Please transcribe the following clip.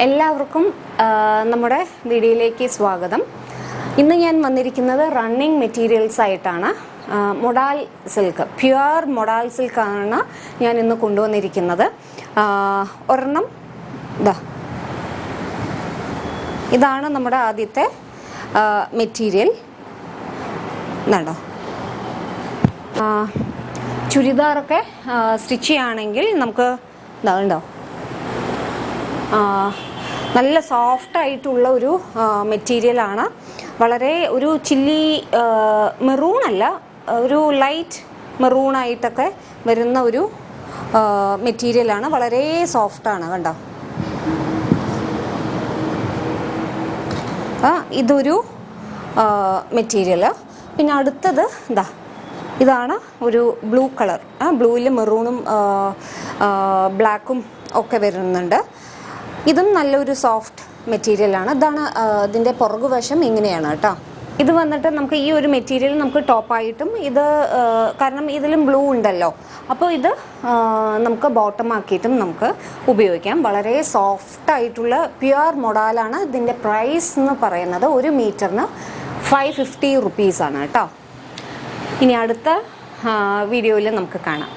എല്ലാവർക്കും നമ്മുടെ വീഡിയോയിലേക്ക് സ്വാഗതം. ഇന്ന് ഞാൻ വന്നിരിക്കുന്നത് റണ്ണിങ് മെറ്റീരിയൽസ് ആയിട്ടാണ്. മൊഡാൽ സിൽക്ക്, പ്യുവർ മൊഡാൽ സിൽക്കാണ് ഞാൻ ഇന്ന് കൊണ്ടുവന്നിരിക്കുന്നത്. ഒരെണ്ണം ഇതാണ് നമ്മുടെ ആദ്യത്തെ മെറ്റീരിയൽ. ഇതാണ്ടോ, ചുരിദാറൊക്കെ സ്റ്റിച്ച് ചെയ്യുകയാണെങ്കിൽ നമുക്ക് ഇതാണ്ടോ നല്ല സോഫ്റ്റ് ആയിട്ടുള്ള ഒരു മെറ്റീരിയലാണ്. വളരെ ഒരു ചില്ലി മെറൂൺ അല്ല, ഒരു ലൈറ്റ് മെറൂണായിട്ടൊക്കെ വരുന്ന ഒരു മെറ്റീരിയലാണ്. വളരെ സോഫ്റ്റാണ്, കണ്ടോ. ഇതൊരു മെറ്റീരിയൽ. പിന്നെ അടുത്തത് ഇതാണ് ഒരു ബ്ലൂ കളർ. ബ്ലൂവിൽ മെറൂണും ബ്ലാക്കും ഒക്കെ വരുന്നുണ്ട്. ഇതും നല്ലൊരു സോഫ്റ്റ് മെറ്റീരിയലാണ്. ഇതാണ് ഇതിൻ്റെ പുറകുവശം, ഇങ്ങനെയാണ് കേട്ടോ. ഇത് വന്നിട്ട് നമുക്ക് ഈ ഒരു മെറ്റീരിയൽ നമുക്ക് ടോപ്പായിട്ടും ഇത്, കാരണം ഇതിലും ബ്ലൂ ഉണ്ടല്ലോ, അപ്പോൾ ഇത് നമുക്ക് ബോട്ടം ആക്കിയിട്ടും നമുക്ക് ഉപയോഗിക്കാം. വളരെ സോഫ്റ്റ് ആയിട്ടുള്ള പ്യുവർ മൊഡാലാണ്. ഇതിൻ്റെ പ്രൈസ് എന്ന് പറയുന്നത് 1 മീറ്ററിന് 550 റുപ്പീസാണ് കേട്ടോ. ഇനി അടുത്ത വീഡിയോയിൽ നമുക്ക് കാണാം.